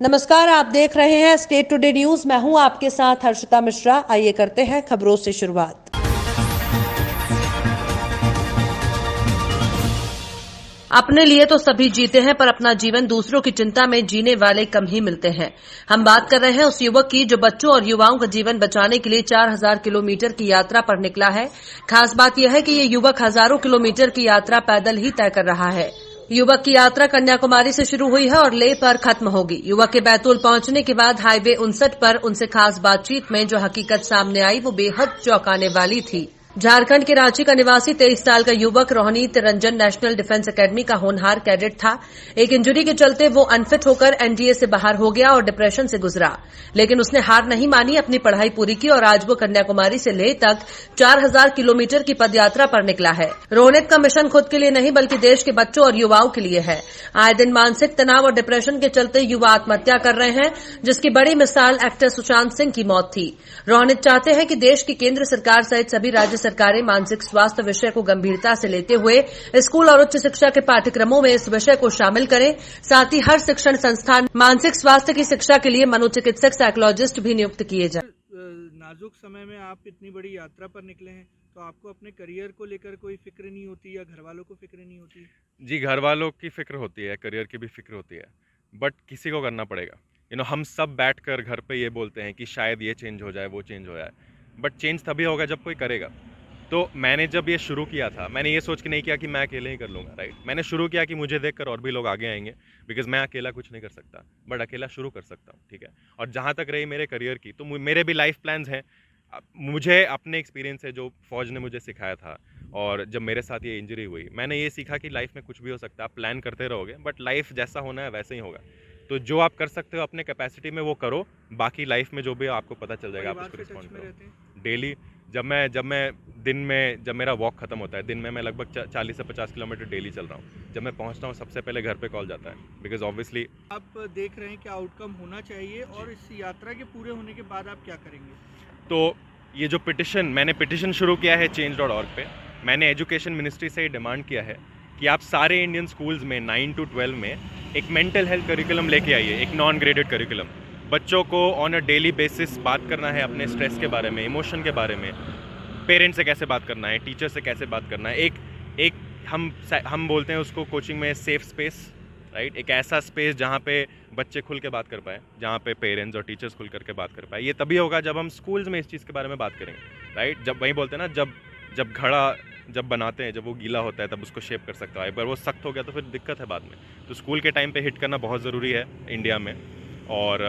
नमस्कार, आप देख रहे हैं स्टेट टुडे न्यूज। मैं हूं आपके साथ हर्षिता मिश्रा। आइए करते हैं खबरों से शुरुआत। अपने लिए तो सभी जीते हैं, पर अपना जीवन दूसरों की चिंता में जीने वाले कम ही मिलते हैं। हम बात कर रहे हैं उस युवक की जो बच्चों और युवाओं का जीवन बचाने के लिए 4000 किलोमीटर की यात्रा पर निकला है। खास बात यह है कि ये युवक हजारों किलोमीटर की यात्रा पैदल ही तय कर रहा है। युवक की यात्रा कन्याकुमारी से शुरू हुई है और लेह पर खत्म होगी। युवक के बैतूल पहुंचने के बाद हाईवे 59 पर उनसे खास बातचीत में जो हकीकत सामने आई वो बेहद चौंकाने वाली थी। झारखंड के रांची का निवासी 23 साल का युवक रोहनीत रंजन नेशनल डिफेंस एकेडमी का होनहार कैडेट था। एक इंजरी के चलते वो अनफिट होकर एनडीए से बाहर हो गया और डिप्रेशन से गुजरा, लेकिन उसने हार नहीं मानी, अपनी पढ़ाई पूरी की और आज वो कन्याकुमारी से लेह तक 4000 किलोमीटर की पदयात्रा पर निकला है। रोहनीत का मिशन खुद के लिए नहीं बल्कि देश के बच्चों और युवाओं के लिए है। आए दिन मानसिक तनाव और डिप्रेशन के चलते युवा आत्महत्या कर रहे हैं, जिसकी बड़ी मिसाल एक्टर सुशांत सिंह की मौत थी। रोहनीत चाहते हैं कि देश की केंद्र सरकार सहित सभी राज्य सरकारें मानसिक स्वास्थ्य विषय को गंभीरता से लेते हुए स्कूल और उच्च शिक्षा के पाठ्यक्रमों में इस विषय को शामिल करें। साथ ही हर शिक्षण संस्थान मानसिक स्वास्थ्य की शिक्षा के लिए मनोचिकित्सक साइकोलॉजिस्ट भी नियुक्त किए जाएं। नाजुक समय में आप इतनी बड़ी यात्रा पर निकले हैं, तो आपको अपने करियर को लेकर कोई फिक्र नहीं होती या घर वालों को फिक्र नहीं होती? जी, घर वालों की फिक्र होती है, करियर की भी फिक्र होती है, बट किसी को करना पड़ेगा। हम सब बैठकर घर पे ये बोलते हैं कि शायद ये चेंज हो जाए, वो चेंज हो जाए, बट चेंज तभी होगा जब कोई करेगा। तो मैंने जब ये शुरू किया था, मैंने ये सोच के नहीं किया कि मैं अकेले ही कर लूँगा, राइट। मैंने शुरू किया कि मुझे देखकर और भी लोग आगे आएंगे, बिकॉज मैं अकेला कुछ नहीं कर सकता, बट अकेला शुरू कर सकता हूँ, ठीक है। और जहाँ तक रही मेरे करियर की, तो मेरे भी लाइफ प्लान्स हैं। मुझे अपने एक्सपीरियंस है जो फौज ने मुझे सिखाया था, और जब मेरे साथ ये इंजरी हुई, मैंने ये सीखा कि लाइफ में कुछ भी हो सकता है। आप प्लान करते रहोगे, बट लाइफ जैसा होना है वैसे ही होगा। तो जो आप कर सकते हो अपने कैपेसिटी में वो करो, बाकी लाइफ में जो भी आपको पता चल जाएगा, आप उसको रिस्पॉन्ड करो डेली। जब मैं दिन में, जब मेरा वॉक खत्म होता है, दिन में मैं लगभग 40 से 50 किलोमीटर डेली चल रहा हूँ। जब मैं पहुँचता हूँ सबसे पहले घर पे कॉल जाता है, बिकॉज ऑब्वियसली आप देख रहे हैं कि आउटकम होना चाहिए, और इस यात्रा के पूरे होने के बाद आप क्या करेंगे? तो ये जो मैंने पिटिशन शुरू किया है change.org पे, मैंने एजुकेशन मिनिस्ट्री से डिमांड किया है कि आप सारे इंडियन स्कूल्स में 9 to 12 में एक मेंटल हेल्थ करिकुलम लेके आइए, एक नॉन ग्रेडेड करिकुलम। बच्चों को ऑन अ डेली बेसिस बात करना है अपने स्ट्रेस के बारे में, इमोशन के बारे में, पेरेंट्स से कैसे बात करना है, टीचर से कैसे बात करना है। एक हम बोलते हैं उसको कोचिंग में सेफ स्पेस, राइट। एक ऐसा स्पेस जहाँ पे बच्चे खुल के बात कर पाए, जहाँ पे पेरेंट्स और टीचर्स खुल करके बात कर पाए। ये तभी होगा जब हम स्कूल्स में इस चीज़ के बारे में बात करेंगे, राइट। जब वही बोलते हैं ना, जब घड़ा जब बनाते हैं, जब वो गीला होता है तब उसको शेप कर सकता है, एक बार वो सख्त हो गया तो फिर दिक्कत है बाद में। तो स्कूल के टाइम पे हिट करना बहुत ज़रूरी है इंडिया में। और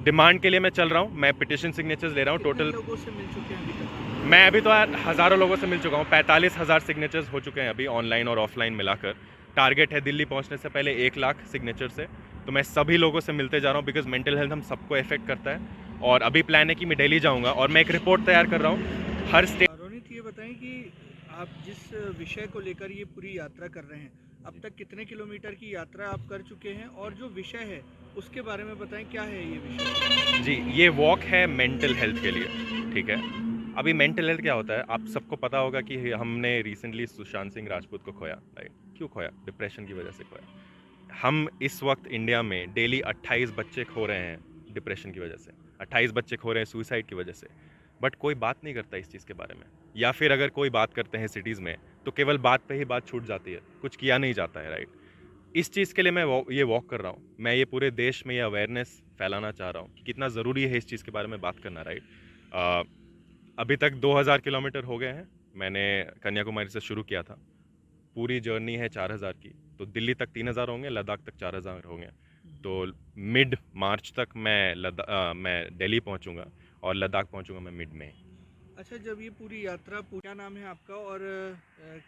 डिमांड के लिए मैं चल रहा हूँ, मैं पिटिशन सिग्नेचर्स ले रहा हूँ। टोटल लोगों से मिल चुके हैं अभी तक? मैं अभी तो हज़ारों लोगों से मिल चुका हूँ। 45,000 सिग्नेचर्स हो चुके हैं अभी, ऑनलाइन और ऑफलाइन मिलाकर। टारगेट है दिल्ली पहुँचने से पहले 1 लाख सिग्नेचर से। तो मैं सभी लोगों से मिलते जा रहा हूँ, बिकॉज मेंटल हेल्थ हम सबको इफेक्ट करता है। और अभी प्लान है कि मैं दिल्ली जाऊँगा और मैं एक रिपोर्ट तैयार कर रहा हूँ हर स्टेट। रोनित, ये बताएं कि आप जिस विषय को लेकर ये पूरी यात्रा कर रहे हैं, अब तक कितने किलोमीटर की यात्रा आप कर चुके हैं, और जो विषय है उसके बारे में बताएं, क्या है ये विषय? जी, ये वॉक है मेंटल हेल्थ के लिए, ठीक है। अभी मेंटल हेल्थ क्या होता है, आप सबको पता होगा कि हमने रिसेंटली सुशांत सिंह राजपूत को खोया, राइट। क्यों खोया? डिप्रेशन की वजह से खोया। हम इस वक्त इंडिया में डेली 28 बच्चे खो रहे हैं डिप्रेशन की वजह से, 28 बच्चे खो रहे हैं सुसाइड की वजह से, बट कोई बात नहीं करता इस चीज़ के बारे में। या फिर अगर कोई बात करते हैं सिटीज़ में, तो केवल बात पे ही बात छूट जाती है, कुछ किया नहीं जाता है, राइट। इस चीज़ के लिए मैं ये वॉक कर रहा हूँ। मैं ये पूरे देश में ये अवेयरनेस फैलाना चाह रहा हूँ कि कितना ज़रूरी है इस चीज़ के बारे में बात करना, राइट। अभी तक 2000 किलोमीटर हो गए हैं। मैंने कन्याकुमारी से शुरू किया था। पूरी जर्नी है 4000 की, तो दिल्ली तक 3000 होंगे, लद्दाख तक 4000 होंगे। तो मिड मार्च तक मैं दिल्ली पहुंचूंगा और लद्दाख पहुंचूंगा मैं मिड में। अच्छा, जब ये पूरी यात्रा, क्या नाम है आपका, और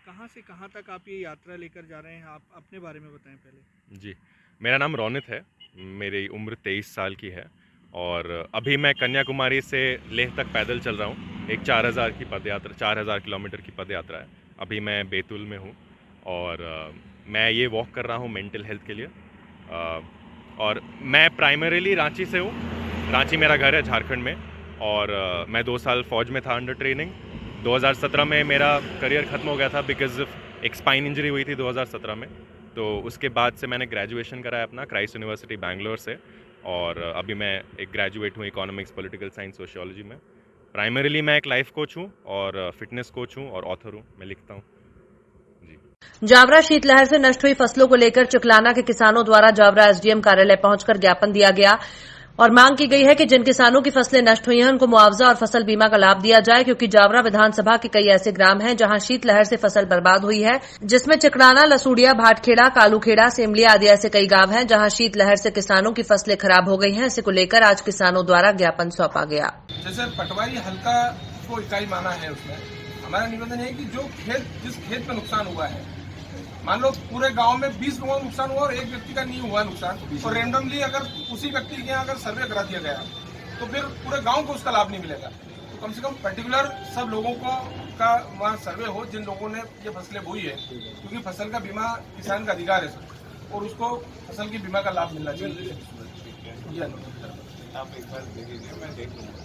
कहाँ से कहाँ तक आप ये यात्रा लेकर जा रहे हैं? आप अपने बारे में बताएं पहले। जी, मेरा नाम रोनित है, मेरी उम्र 23 साल की है, और अभी मैं कन्याकुमारी से लेह तक पैदल चल रहा हूँ। एक 4000 की पदयात्रा, 4000 किलोमीटर की पदयात्रा है। अभी मैं बैतूल में हूँ, और मैं ये वॉक कर रहा हूँ मेंटल हेल्थ के लिए। और मैं प्राइमरीली रांची से हूँ, रांची मेरा घर है झारखंड में। और मैं 2 साल फौज में था अंडर ट्रेनिंग। 2017 में मेरा करियर ख़त्म हो गया था बिकॉज एक स्पाइन इंजरी हुई थी 2017 में। तो उसके बाद से मैंने ग्रेजुएशन करा है अपना क्राइस्ट यूनिवर्सिटी बैंगलोर से, और अभी मैं एक ग्रेजुएट हूँ इकोनॉमिक्स, पॉलिटिकल साइंस, सोशियोलॉजी में। प्राइमरीली मैं एक लाइफ कोच हूँ और फिटनेस कोच हूँ और ऑथर हूँ, मैं लिखता हूँ जी। जावरा शीतलहर से नष्ट हुई फसलों को लेकर चिकलाना के किसानों द्वारा जावरा एसडीएम कार्यालय पहुंचकर ज्ञापन दिया गया और मांग की गई है कि जिन किसानों की फसलें नष्ट हुई हैं उनको मुआवजा और फसल बीमा का लाभ दिया जाए, क्योंकि जावरा विधानसभा के कई ऐसे ग्राम हैं जहां शीतलहर से फसल बर्बाद हुई है, जिसमें चिकलाना, लसूड़िया, भाटखेड़ा, कालूखेड़ा, सेमलिया आदि ऐसे कई गांव हैं जहां शीतलहर से किसानों की फसलें खराब हो गई हैं। इसी को लेकर आज किसानों द्वारा ज्ञापन सौंपा गया। जैसे पटवारी हल्का को इकाई माना है, उसमें हमारा निवेदन है कि जो जिस खेत में नुकसान हुआ है, मान लो पूरे गांव में 20 लोगों का नुकसान हुआ और एक व्यक्ति का नहीं हुआ नुकसान, और रेंडमली अगर उसी व्यक्ति के यहाँ अगर सर्वे करा दिया गया तो फिर पूरे गांव को उसका लाभ नहीं मिलेगा। तो कम से कम पर्टिकुलर सब लोगों को का वहाँ सर्वे हो जिन लोगों ने ये फसलें बोई है, क्योंकि फसल का बीमा किसान का अधिकार है और उसको फसल की बीमा का लाभ मिलना चाहिए। आप एक बार देख लीजिए, मैं देख लूँगा।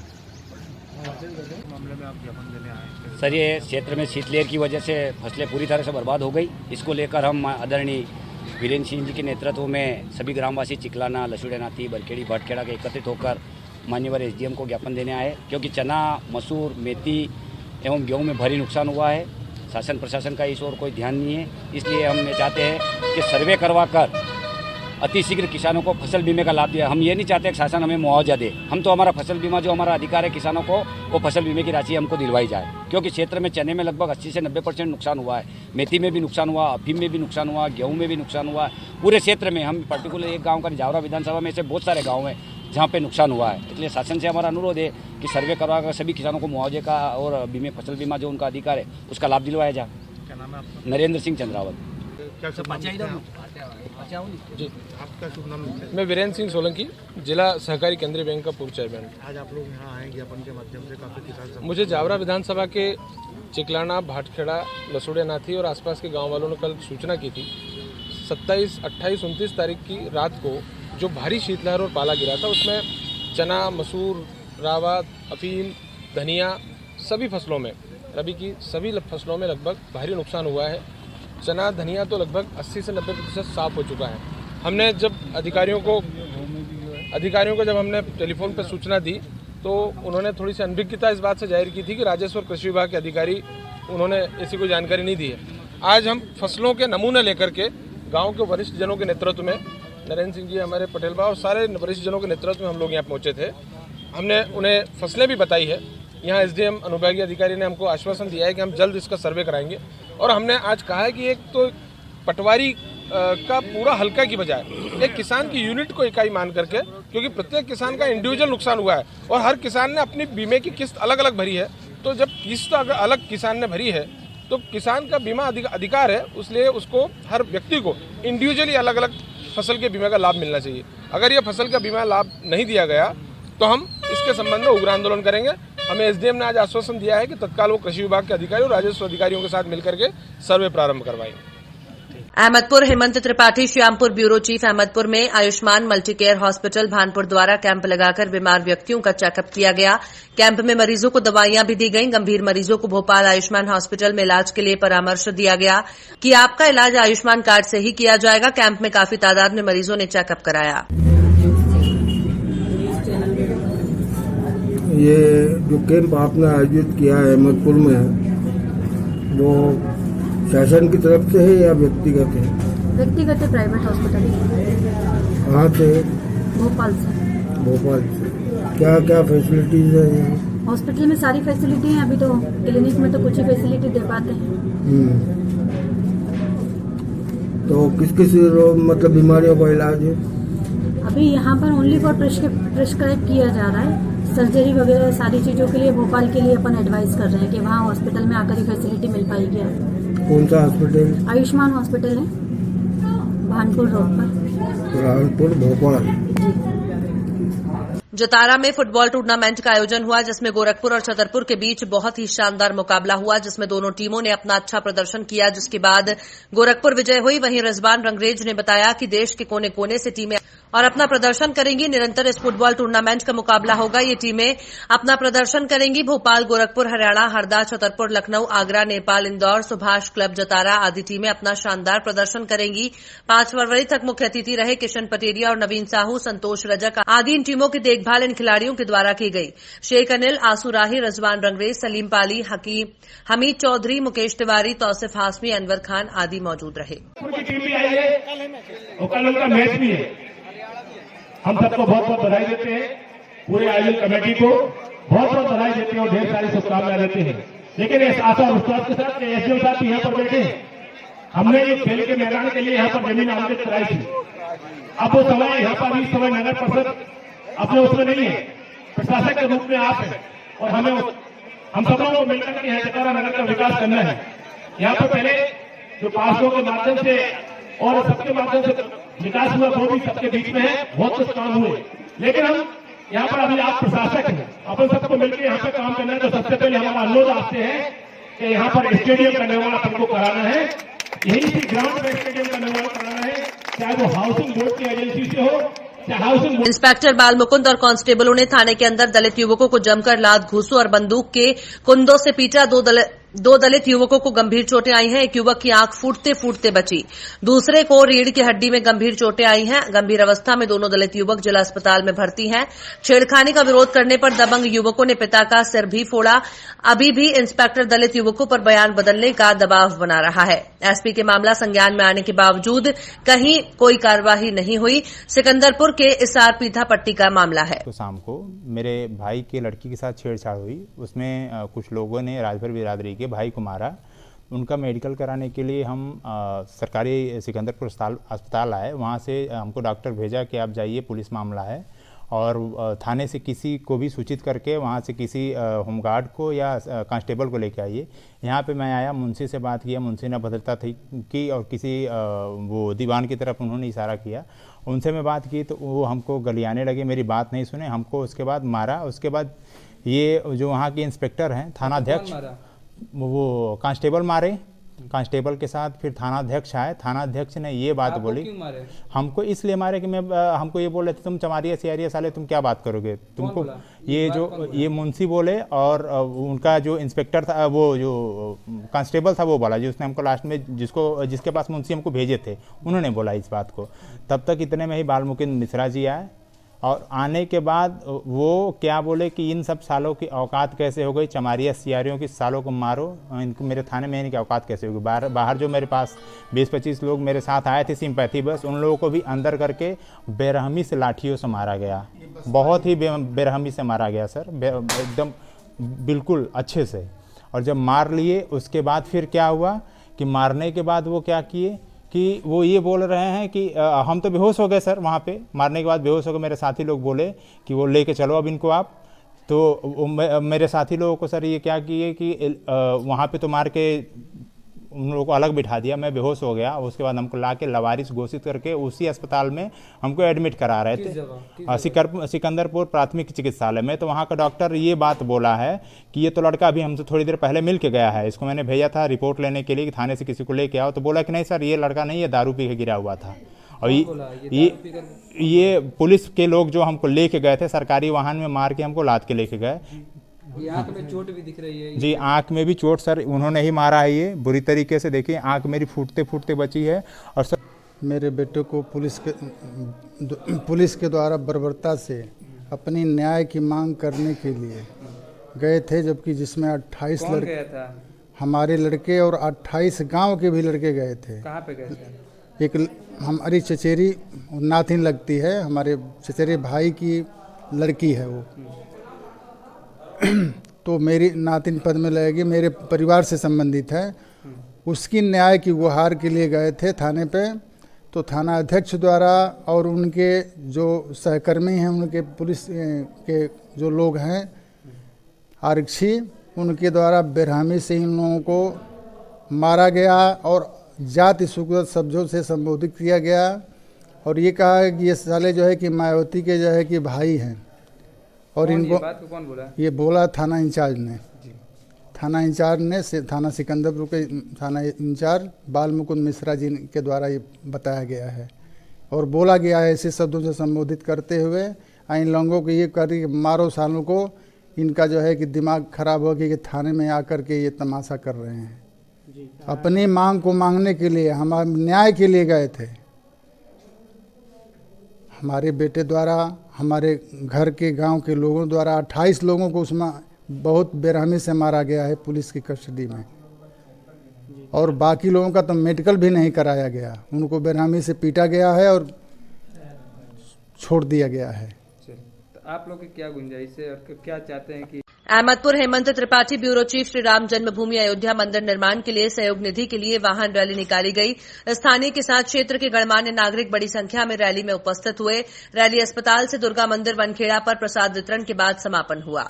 मामले में आप ज्ञापन देने आए सर, ये क्षेत्र में शीतलहर की वजह से फसलें पूरी तरह से बर्बाद हो गई। इसको लेकर हम आदरणीय वीरेंद्र सिंह जी के नेतृत्व में सभी ग्रामवासी चिकलाना, लसूड़ेनाथी, बरखेड़ी, भाटखेड़ा के एकत्रित होकर मान्यवर एसडीएम को ज्ञापन देने आए, क्योंकि चना, मसूर, मेथी एवं गेहूं में भारी नुकसान हुआ है। शासन प्रशासन का इस ओर कोई ध्यान नहीं है, इसलिए हम ये चाहते हैं कि सर्वे करवाकर अतिशीघ्र किसानों को फसल बीमे का लाभ दिया। हम ये नहीं चाहते कि शासन हमें मुआवजा दे, हम तो हमारा फसल बीमा जो हमारा अधिकार है किसानों को, वो फसल बीमे की राशि हमको दिलवाई जाए, क्योंकि क्षेत्र में चने में लगभग 80 से 90% नुकसान हुआ है, मेथी में भी नुकसान हुआ, अफीम में भी नुकसान हुआ, गेहूं में भी नुकसान हुआ। पूरे क्षेत्र में हम पर्टिकुलर एक गाँव का जावरा विधानसभा में ऐसे बहुत सारे गाँव हैं जहाँ पे नुकसान हुआ है। इसलिए शासन से हमारा अनुरोध है कि सर्वे करवाकर सभी किसानों को मुआवजे का और बीमे, फसल बीमा जो उनका अधिकार है उसका लाभ दिलवाया जाए। क्या नाम है आपका? नरेंद्र सिंह चंद्रावत। क्या शुभ नाम जी, आपका शुभ नाम? मैं वीरेंद्र सिंह सोलंकी, जिला सहकारी केंद्रीय बैंक का पूर्व चेयरमैन। आज आप लोग यहाँ आए ज्ञापन के माध्यम से, काफी किसान मुझे जावरा विधानसभा के चिकलाना, भाटखेड़ा, लसूड़ेनाथी और आसपास के गांव वालों ने कल सूचना की थी 27, 28, 29 तारीख की रात को जो भारी शीतलहर और पाला गिरा था, उसमें चना, मसूर, रावा, अफीम, धनिया सभी फसलों में, रबी की सभी फसलों में लगभग भारी नुकसान हुआ है। चना, धनिया तो लगभग 80 से 90% साफ हो चुका है। हमने जब अधिकारियों को जब हमने टेलीफोन पर सूचना दी तो उन्होंने थोड़ी सी अनभिज्ञता इस बात से जाहिर की थी कि राजस्व और कृषि विभाग के अधिकारी, उन्होंने ऐसी कोई जानकारी नहीं दी है। आज हम फसलों के नमूने लेकर के गाँव के वरिष्ठ जनों के नेतृत्व में, नरेंद्र सिंह जी, हमारे पटेल बा और सारे वरिष्ठ जनों के नेतृत्व में हम लोग यहाँ पहुँचे थे। हमने उन्हें फसलें भी बताई है। यहाँ एसडीएम अनुविभागीय अधिकारी ने हमको आश्वासन दिया है कि हम जल्द इसका सर्वे कराएंगे, और हमने आज कहा है कि एक तो पटवारी का पूरा हल्का की बजाय एक किसान की यूनिट को इकाई मान करके, क्योंकि प्रत्येक किसान का इंडिविजुअल नुकसान हुआ है और हर किसान ने अपनी बीमे की किस्त अलग अलग भरी है। तो जब किस्त अगर अलग किसान ने भरी है तो किसान का बीमा अधिकार है, इसलिए उसको, हर व्यक्ति को इंडिविजुअली अलग अलग फसल के बीमा का लाभ मिलना चाहिए। अगर ये फसल का बीमा लाभ नहीं दिया गया तो हम इसके संबंध में उग्र आंदोलन करेंगे। हमें एसडीएम ने आज आश्वासन दिया है कि तत्काल वो कृषि विभाग के अधिकारी और राजस्व अधिकारियों के साथ मिलकर के सर्वे प्रारंभ करवाएंगे। Ahmedpur, Hemant Tripathi, Shyampur bureau chief. अहमदपुर में आयुष्मान मल्टीकेयर हॉस्पिटल भानपुर द्वारा कैंप लगाकर बीमार व्यक्तियों का चेकअप किया गया। कैंप में मरीजों को दवाइयां भी दी गईं। गंभीर मरीजों को भोपाल आयुष्मान हॉस्पिटल में इलाज के लिए परामर्श दिया गया कि आपका इलाज आयुष्मान कार्ड से ही किया जाएगा। कैंप में काफी तादाद में मरीजों ने चेकअप कराया। ये जो कैंप आपने आयोजित किया है अहमदपुर में, वो शासन की तरफ से है या व्यक्तिगत है? व्यक्तिगत है, प्राइवेट हॉस्पिटल है। कहाँ से? भोपाल से। भोपाल से। क्या क्या फैसिलिटीज है यहाँ? हॉस्पिटल में सारी फैसिलिटी है। अभी तो क्लिनिक में तो कुछ ही फैसिलिटी दे पाते हैं। तो किस किस मतलब बीमारियों का इलाज है? अभी यहाँ पर ओनली फॉर प्रिस्क्राइब किया जा रहा है। सर्जरी वगैरह सारी चीज़ों के लिए भोपाल के लिए अपन एडवाइस कर रहे हैं कि वहाँ हॉस्पिटल में आकर ही फैसिलिटी मिल पाएगी। कौन सा हॉस्पिटल? आयुष्मान हॉस्पिटल है, भानपुर रोड पर, भानपुर, भोपाल। जतारा में फुटबॉल टूर्नामेंट का आयोजन हुआ, जिसमें गोरखपुर और छतरपुर के बीच बहुत ही शानदार मुकाबला हुआ, जिसमें दोनों टीमों ने अपना अच्छा प्रदर्शन किया, जिसके बाद गोरखपुर विजय हुई। वहीं रिजवान रंगरेज ने बताया कि देश के कोने कोने से टीमें और अपना प्रदर्शन करेंगी। निरंतर इस फुटबॉल टूर्नामेंट का मुकाबला होगा। ये टीमें अपना प्रदर्शन करेंगी। भोपाल, गोरखपुर, हरियाणा, हरदा, छतरपुर, लखनऊ, आगरा, नेपाल, इंदौर, सुभाष क्लब, जतारा आदि टीमें अपना शानदार प्रदर्शन करेंगी। 5 फरवरी तक मुख्य अतिथि रहे किशन पटेरिया और नवीन साहू, संतोष रजक आदि इन टीमों की देखभाल इन खिलाड़ियों के द्वारा की गई। शेख अनिल, आंसू राही, रजवान रंगरेज, सलीम पाली, हमीद चौधरी, मुकेश तिवारी, तौसिफ हाशमी, अनवर खान आदि मौजूद रहे। हम सबको बहुत बहुत बधाई देते हैं, पूरे आयोजन कमेटी को बहुत बहुत बधाई देते हैं और ढेर सारी शुभकामनाएं देते हैं। लेकिन इस आशा और विश्वास के साथ एसडीओ साहब यहाँ पर बैठे हैं। हमने ये खेल के मैदान के लिए यहाँ पर जमीन आवंटित कराई थी। अब वो समय यहाँ पर इस समय नगर परिषद अपने उसमें नहीं है, प्रशासक के रूप में आप है और हम सब लोगों को मिलकर के यहाँ जतारा नगर का विकास करना है। यहाँ पर पहले जो पार्षदों के माध्यम से और सबके माध्यम से विकास हुआ, वो भी सबके बीच में है, बहुत कुछ काम हुए। लेकिन हम यहाँ पर अभी आप प्रशासक हैं, अपन सबको मिलकर यहाँ पे काम करना है। तो सबसे पहले हमारा अनुरोध आपसे है कि यहाँ पर स्टेडियम का निर्माण सबको कराना है। यही सी ग्राउंड में स्टेडियम का निर्माण कराना है, चाहे वो हाउसिंग बोर्ड की एजेंसी से हो, चाहे हाउसिंग बोर्ड। इंस्पेक्टर बाल मुकुंद और कांस्टेबलों ने थाने के अंदर दलित युवकों को जमकर लात, घूंसों और बंदूक के कुंदों से पीटा। दो दलित युवकों को गंभीर चोटें आई हैं। एक युवक की आंख फूटते फूटते बची, दूसरे को रीढ़ की हड्डी में गंभीर चोटें आई हैं। गंभीर अवस्था में दोनों दलित युवक जिला अस्पताल में भर्ती हैं। छेड़खानी का विरोध करने पर दबंग युवकों ने पिता का सिर भी फोड़ा। अभी भी इंस्पेक्टर दलित युवकों पर बयान बदलने का दबाव बना रहा है। एसपी के मामला संज्ञान में आने के बावजूद कहीं कोई कार्यवाही नहीं हुई। सिकंदरपुर के इसार पीथा पट्टी का मामला है। तो शाम को मेरे भाई के लड़की के साथ छेड़छाड़ हुई। उसमें कुछ लोगों ने राजभर बिरादरी के भाई को मारा। उनका मेडिकल कराने के लिए हम सरकारी सिकंदरपुर अस्पताल आए। वहाँ से हमको डॉक्टर भेजा कि आप जाइए, पुलिस मामला है। और थाने से किसी को भी सूचित करके वहाँ से किसी होमगार्ड को या कांस्टेबल को लेके आइए। यहाँ पे मैं आया, मुंशी से बात किया। मुंशी ने भद्रता की और किसी वो दीवान की तरफ उन्होंने इशारा किया। उनसे मैं बात की तो वो हमको गलियाने लगे, मेरी बात नहीं सुने, हमको उसके बाद मारा। उसके बाद ये जो वहाँ के इंस्पेक्टर हैं, थानाध्यक्ष, वो कांस्टेबल मारे। कांस्टेबल के साथ फिर थानाध्यक्ष आए। थानाध्यक्ष ने ये बात बोली, हमको इसलिए मारे कि हमको ये बोले थे तुम चमारिया सियारिया साले, तुम क्या बात करोगे, तुमको ये मुंशी बोले। और उनका जो इंस्पेक्टर था, वो जो कांस्टेबल था, वो बोला, जिसने हमको लास्ट में जिसके पास मुंशी हमको भेजे थे, उन्होंने बोला इस बात को। तब तक इतने में ही बाल मुकुंद मिश्रा जी आए और आने के बाद वो क्या बोले कि इन सब सालों की औकात कैसे हो गई, चमारिया सियारियों की सालों को मारो, इनको मेरे थाने में इनकी औकात कैसे होगी। बाहर जो मेरे पास 20-25 लोग मेरे साथ आए थे सिंपैथी बस, उन लोगों को भी अंदर करके बेरहमी से लाठियों से मारा गया। बहुत ही बेरहमी से मारा गया सर, एकदम बिल्कुल अच्छे से। और जब मार लिए उसके बाद फिर क्या हुआ कि मारने के बाद वो क्या किए कि वो ये बोल रहे हैं कि हम तो बेहोश हो गए सर। वहाँ पे मारने के बाद बेहोश हो गए। मेरे साथी लोग बोले कि वो लेके चलो अब इनको आप। तो मेरे साथी लोगों को सर ये क्या किए कि वहाँ पे तो मार के उन लोगों को अलग बिठा दिया। मैं बेहोश हो गया। उसके बाद हमको ला के लवारिस घोषित करके उसी अस्पताल में हमको एडमिट करा रहे थे, सिकंदरपुर प्राथमिक चिकित्सालय में। तो वहाँ का डॉक्टर ये बात बोला है कि ये तो लड़का अभी हमसे थोड़ी देर पहले मिल के गया है, इसको मैंने भेजा था रिपोर्ट लेने के लिए कि थाने से किसी को लेके आओ। तो बोला कि नहीं सर, ये लड़का नहीं, ये दारू पी के गिरा हुआ था। और ये पुलिस के लोग जो हमको लेके गए थे, सरकारी वाहन में मार के हमको लाद के लेके गए। आंख में चोट भी दिख रही है जी, आंख में भी चोट सर उन्होंने ही मारा है। ये बुरी तरीके से देखिए, आंख मेरी फूटते फूटते बची है। और सर मेरे बेटे को पुलिस के द्वारा बर्बरता से अपनी न्याय की मांग करने के लिए गए थे, जबकि जिसमें 28 लड़के था? हमारे लड़के और 28 गांव के भी लड़के गए थे। कहाँ पे गए थे? एक हमारी चचेरी नातिन लगती है, हमारे चचेरे भाई की लड़की है वो। तो मेरी नातिन पद में लगेगी, मेरे परिवार से संबंधित है। उसकी न्याय की गुहार के लिए गए थे थाने पे। तो थाना अध्यक्ष द्वारा और उनके जो सहकर्मी हैं, उनके पुलिस के जो लोग हैं आरक्षी, उनके द्वारा बेरहमी से इन लोगों को मारा गया और जाति सुकृत शब्दों से संबोधित किया गया। और ये कहा कि ये साले जो है कि मायावती के जो है कि भाई हैं। और इनको कौन बोला? ये बोला थाना इंचार्ज ने। थाना इंचार्ज ने थाना सिकंदरपुर के थाना इंचार्ज बाल मुकुंद मिश्रा जी के द्वारा ये बताया गया है और बोला गया है ऐसे शब्दों से संबोधित करते हुए इन लोगों को ये करी मारो सालों को, इनका जो है कि दिमाग खराब हो गया कि थाने में आकर के ये तमाशा कर रहे हैं। अपनी मांग को मांगने के लिए, हम न्याय के लिए गए थे। हमारे बेटे द्वारा, हमारे घर के गांव के लोगों द्वारा 28 लोगों को उसमें बहुत बेरहमी से मारा गया है पुलिस की कस्टडी में, और बाकी लोगों का तो मेडिकल भी नहीं कराया गया, उनको बेरहमी से पीटा गया है और छोड़ दिया गया है। तो आप लोग की क्या गुंजाइश है और क्या चाहते हैं कि अहमदपुर हेमंत त्रिपाठी, ब्यूरो चीफ, श्री राम जन्मभूमि अयोध्या मंदिर निर्माण के लिए सहयोग निधि के लिए वाहन रैली निकाली गई। स्थानीय के साथ क्षेत्र के गणमान्य नागरिक बड़ी संख्या में रैली में उपस्थित हुए। रैली अस्पताल से दुर्गा मंदिर वनखेड़ा पर प्रसाद वितरण के बाद समापन हुआ।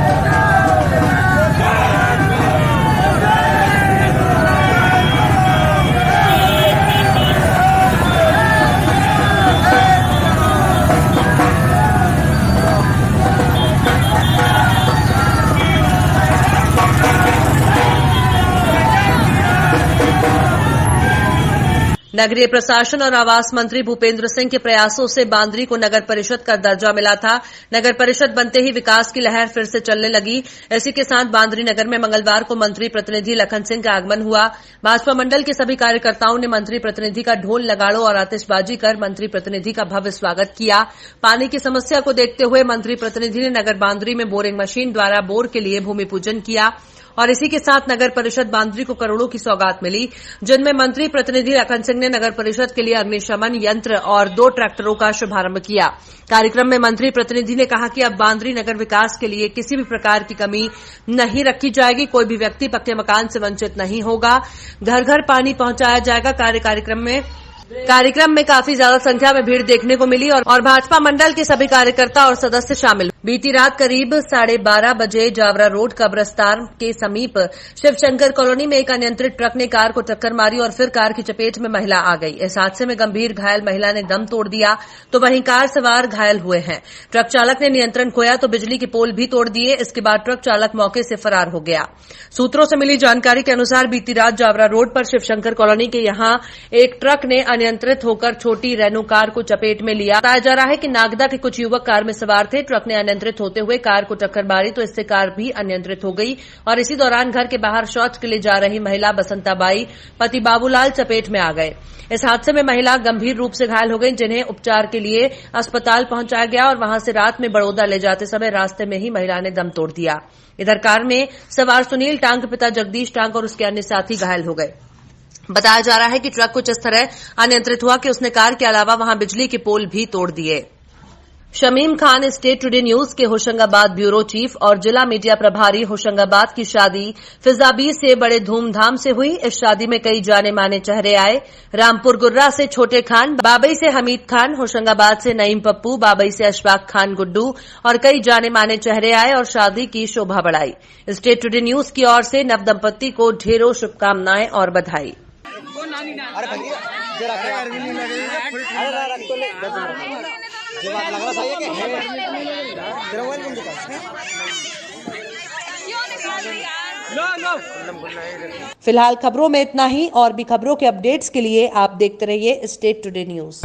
नगरीय प्रशासन और आवास मंत्री भूपेंद्र सिंह के प्रयासों से बांद्री को नगर परिषद का दर्जा मिला था। नगर परिषद बनते ही विकास की लहर फिर से चलने लगी। इसी के साथ बांद्री नगर में मंगलवार को मंत्री प्रतिनिधि लखन सिंह का आगमन हुआ। भाजपा मंडल के सभी कार्यकर्ताओं ने मंत्री प्रतिनिधि का ढोल नगाड़ों और आतिशबाजी कर मंत्री प्रतिनिधि का भव्य स्वागत किया। पानी की समस्या को देखते हुए मंत्री प्रतिनिधि ने नगर बांद्री में बोरिंग मशीन द्वारा बोर के लिए भूमि पूजन किया और इसी के साथ नगर परिषद बांद्री को करोड़ों की सौगात मिली, जिनमें मंत्री प्रतिनिधि लखन सिंह ने नगर परिषद के लिए अग्निशमन यंत्र और 2 ट्रैक्टरों का शुभारंभ किया। कार्यक्रम में मंत्री प्रतिनिधि ने कहा कि अब बांद्री नगर विकास के लिए किसी भी प्रकार की कमी नहीं रखी जाएगी। कोई भी व्यक्ति पक्के मकान से वंचित नहीं होगा। घर घर पानी पहुंचाया जाएगा। कार्यक्रम में काफी ज्यादा संख्या में भीड़ देखने को मिली और भाजपा मंडल के सभी कार्यकर्ता और सदस्य शामिल। बीती रात करीब 12:30 बजे जावरा रोड कब्रस्तान के समीप शिवशंकर कॉलोनी में एक अनियंत्रित ट्रक ने कार को टक्कर मारी और फिर कार की चपेट में महिला आ गई। इस हादसे में गंभीर घायल महिला ने दम तोड़ दिया तो वहीं कार सवार घायल हुए हैं। ट्रक चालक ने नियंत्रण खोया तो बिजली के पोल भी तोड़ दिए। इसके बाद ट्रक चालक मौके से फरार हो गया। सूत्रों से मिली जानकारी के अनुसार बीती रात जावरा रोड पर शिवशंकर कॉलोनी के यहां एक ट्रक ने अनियंत्रित होकर छोटी रेनो कार को चपेट में लिया। बताया जा रहा है कि नागदा के कुछ युवक कार में सवार थे। ट्रक ने अनियंत्रित होते हुए कार को टक्कर मारी तो इससे कार भी अनियंत्रित हो गई और इसी दौरान घर के बाहर शौच के लिए जा रही महिला बसंताबाई पति बाबूलाल चपेट में आ गए। इस हादसे में महिला गंभीर रूप से घायल हो गई, जिन्हें उपचार के लिए अस्पताल पहुंचाया गया और वहां से रात में बड़ौदा ले जाते समय रास्ते में ही महिला ने दम तोड़ दिया। इधर कार में सवार सुनील टांग के पिता जगदीश टांग और उसके अन्य साथी घायल हो गए। बताया जा रहा है कि ट्रक कुछ इस तरह अनियंत्रित हुआ कि उसने कार के अलावा वहां बिजली के पोल भी तोड़ दिए। Shamim Khan state today news के होशंगाबाद ब्यूरो चीफ और जिला मीडिया प्रभारी होशंगाबाद की शादी फिजाबी से बड़े धूमधाम से हुई। इस शादी में कई जाने माने चेहरे आए। रामपुर गुर्रा से छोटे खान, बाबई से हमीद खान, होशंगाबाद से नईम पप्पू, बाबई से अशफाक खान गुड्डू और कई जाने माने चेहरे आए और शादी की शोभा बढ़ाई। स्टेट टुडे न्यूज की ओर से नव दंपत्ति को ढेरों शुभकामनाएं और बधाई। फिलहाल खबरों में इतना ही। और भी खबरों के अपडेट्स के लिए आप देखते रहिए स्टेट टुडे न्यूज।